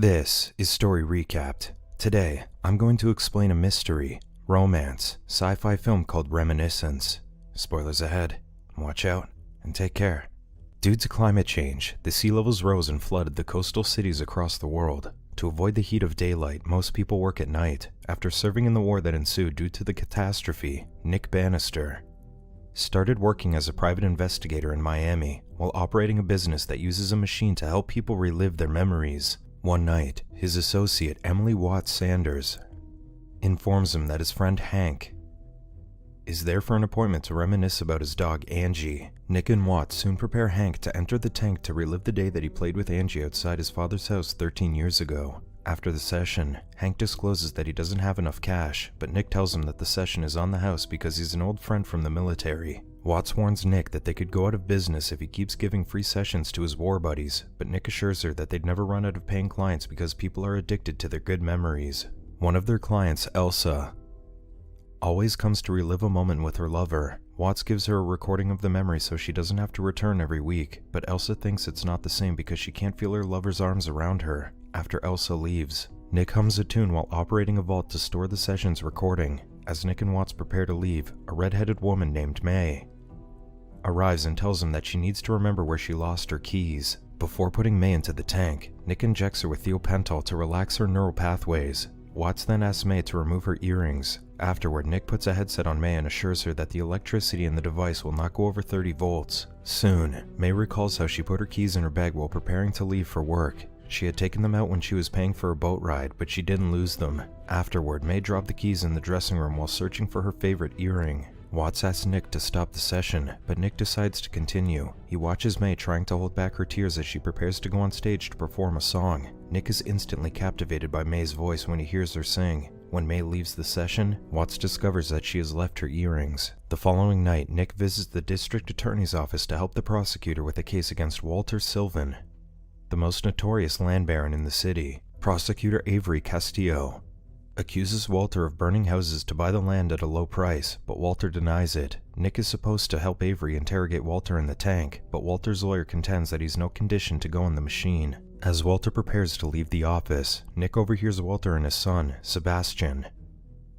This is Story Recapped. Today, I'm going to explain a mystery, romance, sci-fi film called Reminiscence. Spoilers ahead. Watch out, and take care. Due to climate change, the sea levels rose and flooded the coastal cities across the world. To avoid the heat of daylight, most people work at night. After serving in the war that ensued due to the catastrophe, Nick Bannister started working as a private investigator in Miami while operating a business that uses a machine to help people relive their memories. One night, his associate Emily Watts Sanders informs him that his friend Hank is there for an appointment to reminisce about his dog Angie. Nick and Watts soon prepare Hank to enter the tank to relive the day that he played with Angie outside his father's house 13 years ago. After the session, Hank discloses that he doesn't have enough cash, but Nick tells him that the session is on the house because he's an old friend from the military. Watts warns Nick that they could go out of business if he keeps giving free sessions to his war buddies, but Nick assures her that they'd never run out of paying clients because people are addicted to their good memories. One of their clients, Elsa, always comes to relive a moment with her lover. Watts gives her a recording of the memory so she doesn't have to return every week, but Elsa thinks it's not the same because she can't feel her lover's arms around her. After Elsa leaves, Nick hums a tune while operating a vault to store the session's recording. As Nick and Watts prepare to leave, a red-headed woman named May arrives and tells him that she needs to remember where she lost her keys. Before putting May into the tank, Nick injects her with thiopental to relax her neural pathways. Watts then asks May to remove her earrings. Afterward, Nick puts a headset on May and assures her that the electricity in the device will not go over 30 volts. Soon, May recalls how she put her keys in her bag while preparing to leave for work. She had taken them out when she was paying for a boat ride, but she didn't lose them. Afterward, May dropped the keys in the dressing room while searching for her favorite earring. Watts asks Nick to stop the session, but Nick decides to continue. He watches May trying to hold back her tears as she prepares to go on stage to perform a song. Nick is instantly captivated by May's voice when he hears her sing. When May leaves the session, Watts discovers that she has left her earrings. The following night, Nick visits the district attorney's office to help the prosecutor with a case against Walter Sylvan, the most notorious land baron in the city. Prosecutor Avery Castillo accuses Walter of burning houses to buy the land at a low price, but Walter denies it. Nick is supposed to help Avery interrogate Walter in the tank, but Walter's lawyer contends that he's no condition to go in the machine. As Walter prepares to leave the office, Nick overhears Walter and his son, Sebastian,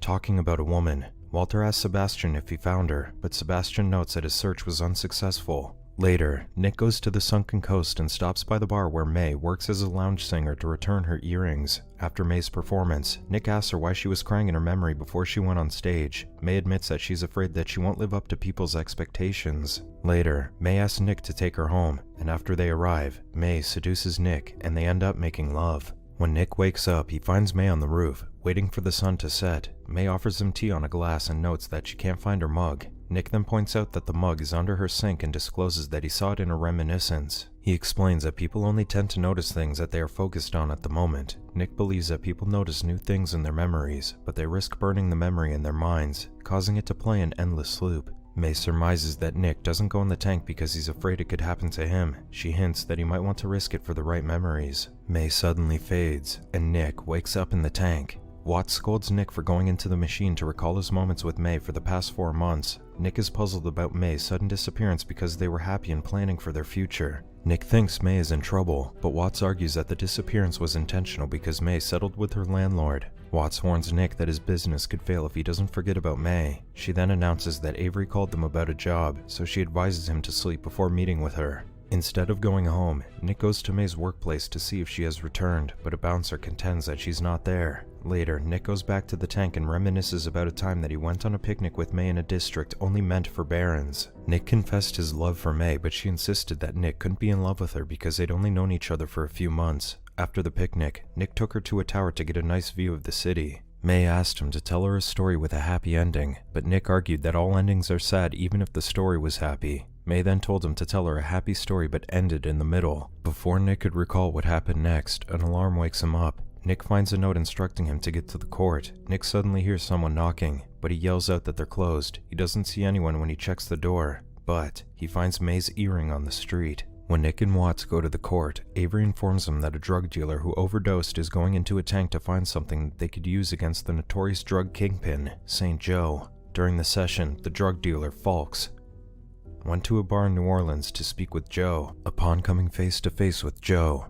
talking about a woman. Walter asks Sebastian if he found her, but Sebastian notes that his search was unsuccessful. Later, Nick goes to the sunken coast and stops by the bar where May works as a lounge singer to return her earrings. After May's performance, Nick asks her why she was crying in her memory before she went on stage. May admits that she's afraid that she won't live up to people's expectations. Later, May asks Nick to take her home, and after they arrive, May seduces Nick and they end up making love. When Nick wakes up, he finds May on the roof, waiting for the sun to set. May offers him tea on a glass and notes that she can't find her mug. Nick then points out that the mug is under her sink and discloses that he saw it in a reminiscence. He explains that people only tend to notice things that they are focused on at the moment. Nick believes that people notice new things in their memories, but they risk burning the memory in their minds, causing it to play an endless loop. May surmises that Nick doesn't go in the tank because he's afraid it could happen to him. She hints that he might want to risk it for the right memories. May suddenly fades, and Nick wakes up in the tank. Watts scolds Nick for going into the machine to recall his moments with May for the past 4 months. Nick is puzzled about May's sudden disappearance because they were happy and planning for their future. Nick thinks May is in trouble, but Watts argues that the disappearance was intentional because May settled with her landlord. Watts warns Nick that his business could fail if he doesn't forget about May. She then announces that Avery called them about a job, so she advises him to sleep before meeting with her. Instead of going home, Nick goes to May's workplace to see if she has returned, but a bouncer contends that she's not there. Later, Nick goes back to the tank and reminisces about a time that he went on a picnic with May in a district only meant for barons. Nick confessed his love for May, but she insisted that Nick couldn't be in love with her because they'd only known each other for a few months. After the picnic, Nick took her to a tower to get a nice view of the city. May asked him to tell her a story with a happy ending, but Nick argued that all endings are sad even if the story was happy. May then told him to tell her a happy story but ended in the middle. Before Nick could recall what happened next, an alarm wakes him up. Nick finds a note instructing him to get to the court. Nick suddenly hears someone knocking, but he yells out that they're closed. He doesn't see anyone when he checks the door, but he finds May's earring on the street. When Nick and Watts go to the court, Avery informs them that a drug dealer who overdosed is going into a tank to find something that they could use against the notorious drug kingpin, St. Joe. During the session, the drug dealer, Falks, went to a bar in New Orleans to speak with Joe. Upon coming face to face with Joe,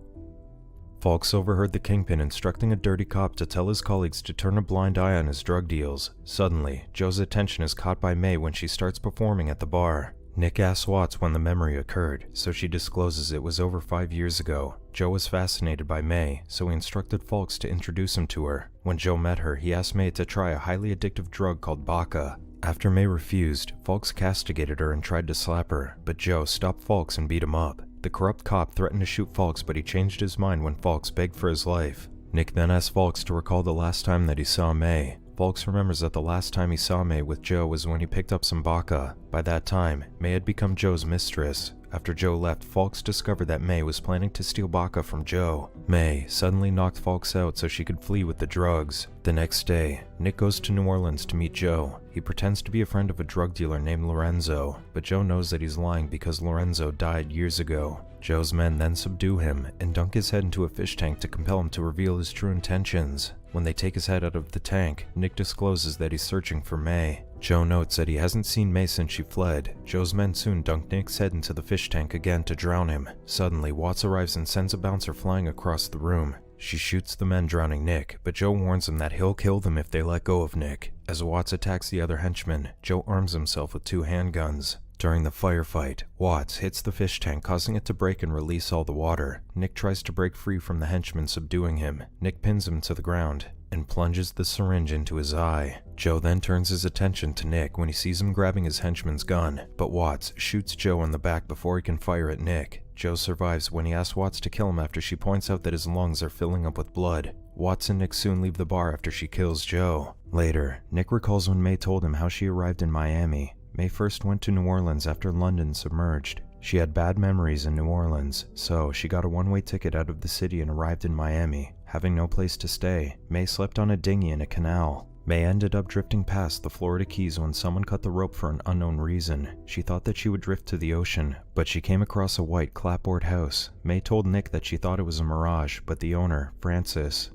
Falks overheard the kingpin instructing a dirty cop to tell his colleagues to turn a blind eye on his drug deals. Suddenly, Joe's attention is caught by May when she starts performing at the bar. Nick asks Watts when the memory occurred, so she discloses it was over 5 years ago. Joe was fascinated by May, so he instructed Falks to introduce him to her. When Joe met her, he asked May to try a highly addictive drug called baka. After May refused, Falks castigated her and tried to slap her, but Joe stopped Falks and beat him up. The corrupt cop threatened to shoot Falks, but he changed his mind when Falks begged for his life. Nick then asked Falks to recall the last time that he saw May. Falks remembers that the last time he saw May with Joe was when he picked up some baka. By that time, May had become Joe's mistress. After Joe left, Falks discovered that May was planning to steal baka from Joe. May suddenly knocked Falks out so she could flee with the drugs. The next day, Nick goes to New Orleans to meet Joe. He pretends to be a friend of a drug dealer named Lorenzo, but Joe knows that he's lying because Lorenzo died years ago. Joe's men then subdue him and dunk his head into a fish tank to compel him to reveal his true intentions. When they take his head out of the tank, Nick discloses that he's searching for May. Joe notes that he hasn't seen May since she fled. Joe's men soon dunk Nick's head into the fish tank again to drown him. Suddenly, Watts arrives and sends a bouncer flying across the room. She shoots the men drowning Nick, but Joe warns them that he'll kill them if they let go of Nick. As Watts attacks the other henchmen, Joe arms himself with 2 handguns. During the firefight, Watts hits the fish tank, causing it to break and release all the water. Nick tries to break free from the henchmen subduing him. Nick pins him to the ground and plunges the syringe into his eye. Joe then turns his attention to Nick when he sees him grabbing his henchman's gun, but Watts shoots Joe in the back before he can fire at Nick. Joe survives when he asks Watts to kill him after she points out that his lungs are filling up with blood. Watts and Nick soon leave the bar after she kills Joe. Later, Nick recalls when May told him how she arrived in Miami. May first went to New Orleans after London submerged. She had bad memories in New Orleans, so she got a one-way ticket out of the city and arrived in Miami. Having no place to stay, May slept on a dinghy in a canal. May ended up drifting past the Florida Keys when someone cut the rope for an unknown reason. She thought that she would drift to the ocean, but she came across a white clapboard house. May told Nick that she thought it was a mirage, but the owner, Francis,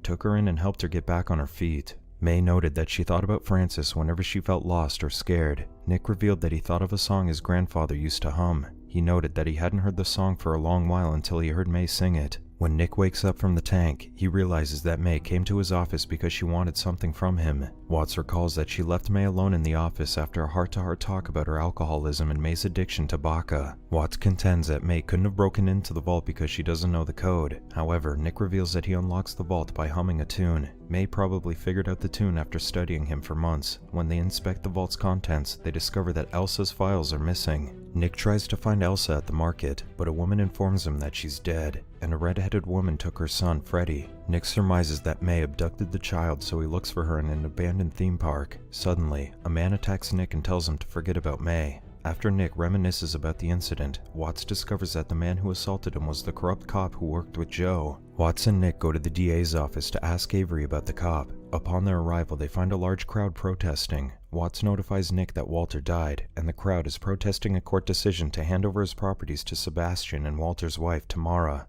took her in and helped her get back on her feet. May noted that she thought about Francis whenever she felt lost or scared. Nick revealed that he thought of a song his grandfather used to hum. He noted that he hadn't heard the song for a long while until he heard May sing it. When Nick wakes up from the tank, he realizes that May came to his office because she wanted something from him. Watts recalls that she left May alone in the office after a heart-to-heart talk about her alcoholism and May's addiction to baka. Watts contends that May couldn't have broken into the vault because she doesn't know the code. However, Nick reveals that he unlocks the vault by humming a tune. May probably figured out the tune after studying him for months. When they inspect the vault's contents, they discover that Elsa's files are missing. Nick tries to find Elsa at the market, but a woman informs him that she's dead, and a red-headed woman took her son, Freddie. Nick surmises that May abducted the child, so he looks for her in an abandoned theme park. Suddenly, a man attacks Nick and tells him to forget about May. After Nick reminisces about the incident, Watts discovers that the man who assaulted him was the corrupt cop who worked with Joe. Watts and Nick go to the DA's office to ask Avery about the cop. Upon their arrival, they find a large crowd protesting. Watts notifies Nick that Walter died, and the crowd is protesting a court decision to hand over his properties to Sebastian and Walter's wife, Tamara.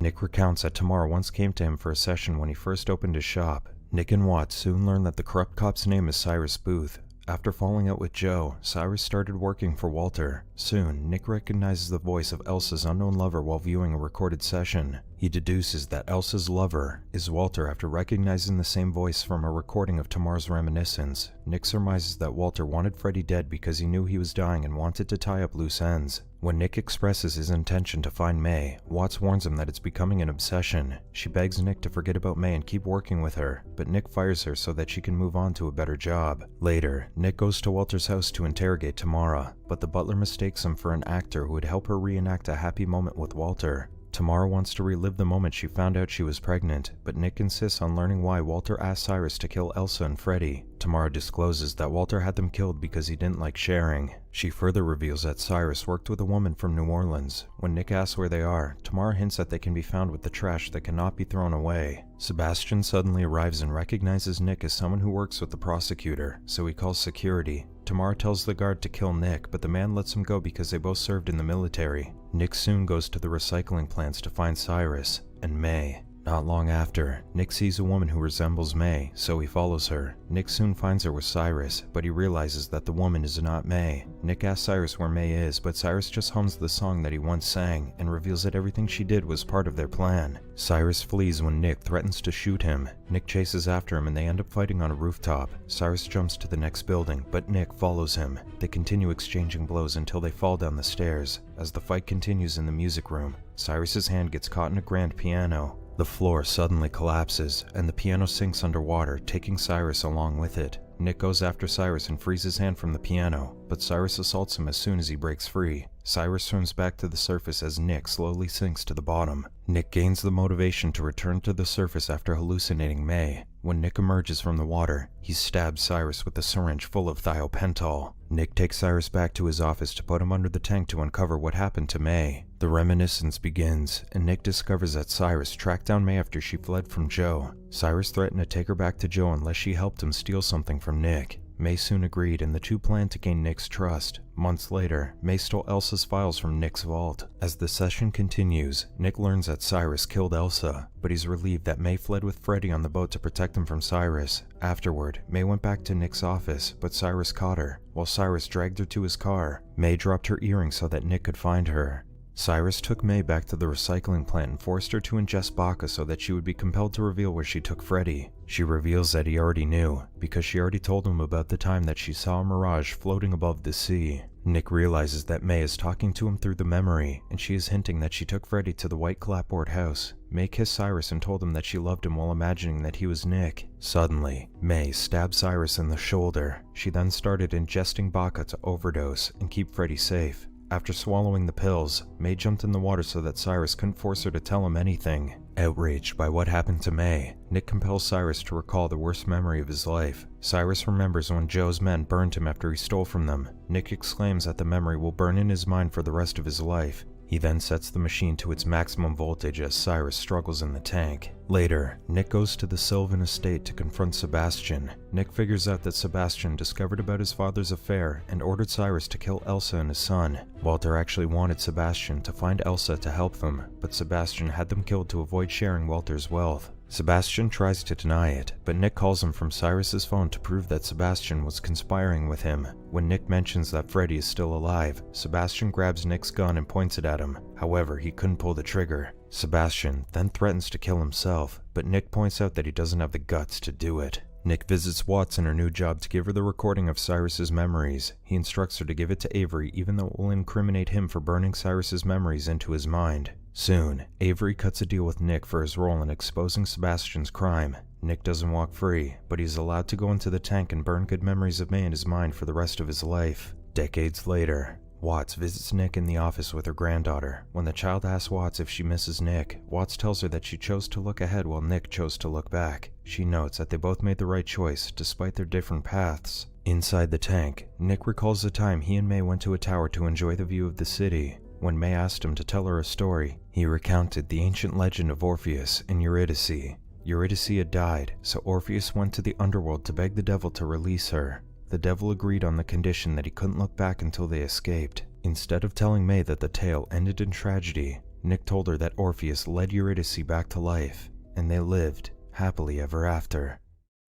Nick recounts that Tamara once came to him for a session when he first opened his shop. Nick and Watts soon learn that the corrupt cop's name is Cyrus Booth. After falling out with Joe, Cyrus started working for Walter. Soon, Nick recognizes the voice of Elsa's unknown lover while viewing a recorded session. He deduces that Elsa's lover is Walter after recognizing the same voice from a recording of Tamar's reminiscence. Nick surmises that Walter wanted Freddie dead because he knew he was dying and wanted to tie up loose ends. When Nick expresses his intention to find May, Watts warns him that it's becoming an obsession. She begs Nick to forget about May and keep working with her, but Nick fires her so that she can move on to a better job. Later, Nick goes to Walter's house to interrogate Tamara, but the butler mistakes him for an actor who would help her reenact a happy moment with Walter. Tamara wants to relive the moment she found out she was pregnant, but Nick insists on learning why Walter asked Cyrus to kill Elsa and Freddie. Tamara discloses that Walter had them killed because he didn't like sharing. She further reveals that Cyrus worked with a woman from New Orleans. When Nick asks where they are, Tamara hints that they can be found with the trash that cannot be thrown away. Sebastian suddenly arrives and recognizes Nick as someone who works with the prosecutor, so he calls security. Tamara tells the guard to kill Nick, but the man lets him go because they both served in the military. Nick soon goes to the recycling plants to find Cyrus and May. Not long after, Nick sees a woman who resembles May, so he follows her. Nick soon finds her with Cyrus, but he realizes that the woman is not May. Nick asks Cyrus where May is, but Cyrus just hums the song that he once sang and reveals that everything she did was part of their plan. Cyrus flees when Nick threatens to shoot him. Nick chases after him and they end up fighting on a rooftop. Cyrus jumps to the next building, but Nick follows him. They continue exchanging blows until they fall down the stairs. As the fight continues in the music room, Cyrus's hand gets caught in a grand piano. The floor suddenly collapses, and the piano sinks underwater, taking Cyrus along with it. Nick goes after Cyrus and frees his hand from the piano, but Cyrus assaults him as soon as he breaks free. Cyrus swims back to the surface as Nick slowly sinks to the bottom. Nick gains the motivation to return to the surface after hallucinating May. When Nick emerges from the water, he stabs Cyrus with a syringe full of thiopental. Nick takes Cyrus back to his office to put him under the tank to uncover what happened to May. The reminiscence begins, and Nick discovers that Cyrus tracked down May after she fled from Joe. Cyrus threatened to take her back to Joe unless she helped him steal something from Nick. May soon agreed, and the two planned to gain Nick's trust. Months later, May stole Elsa's files from Nick's vault. As the session continues, Nick learns that Cyrus killed Elsa, but he's relieved that May fled with Freddy on the boat to protect him from Cyrus. Afterward, May went back to Nick's office, but Cyrus caught her. While Cyrus dragged her to his car, May dropped her earring so that Nick could find her. Cyrus took May back to the recycling plant and forced her to ingest Baka so that she would be compelled to reveal where she took Freddy. She reveals that he already knew, because she already told him about the time that she saw a mirage floating above the sea. Nick realizes that May is talking to him through the memory, and she is hinting that she took Freddy to the white clapboard house. May kissed Cyrus and told him that she loved him while imagining that he was Nick. Suddenly, May stabbed Cyrus in the shoulder. She then started ingesting Baka to overdose and keep Freddy safe. After swallowing the pills, May jumped in the water so that Cyrus couldn't force her to tell him anything. Outraged by what happened to May, Nick compels Cyrus to recall the worst memory of his life. Cyrus remembers when Joe's men burned him after he stole from them. Nick exclaims that the memory will burn in his mind for the rest of his life. He then sets the machine to its maximum voltage as Cyrus struggles in the tank. Later, Nick goes to the Sylvan estate to confront Sebastian. Nick figures out that Sebastian discovered about his father's affair and ordered Cyrus to kill Elsa and his son. Walter actually wanted Sebastian to find Elsa to help them, but Sebastian had them killed to avoid sharing Walter's wealth. Sebastian tries to deny it, but Nick calls him from Cyrus's phone to prove that Sebastian was conspiring with him. When Nick mentions that Freddy is still alive, Sebastian grabs Nick's gun and points it at him. However, he couldn't pull the trigger. Sebastian then threatens to kill himself, but Nick points out that he doesn't have the guts to do it. Nick visits Watts in her new job to give her the recording of Cyrus's memories. He instructs her to give it to Avery even though it will incriminate him for burning Cyrus's memories into his mind. Soon, Avery cuts a deal with Nick for his role in exposing Sebastian's crime. Nick doesn't walk free, but he's allowed to go into the tank and burn good memories of May in his mind for the rest of his life. Decades later, Watts visits Nick in the office with her granddaughter. When the child asks Watts if she misses Nick, Watts tells her that she chose to look ahead while Nick chose to look back. She notes that they both made the right choice, despite their different paths. Inside the tank, Nick recalls the time he and May went to a tower to enjoy the view of the city. When May asked him to tell her a story, he recounted the ancient legend of Orpheus and Eurydice. Eurydice had died, so Orpheus went to the underworld to beg the devil to release her. The devil agreed on the condition that he couldn't look back until they escaped. Instead of telling May that the tale ended in tragedy, Nick told her that Orpheus led Eurydice back to life, and they lived happily ever after.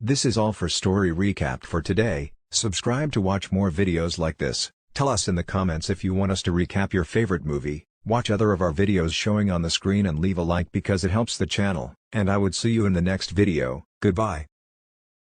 This is all for Story Recap for today. Subscribe to watch more videos like this. Tell us in the comments if you want us to recap your favorite movie. Watch other of our videos showing on the screen and leave a like because it helps the channel. And I would see you in the next video. Goodbye.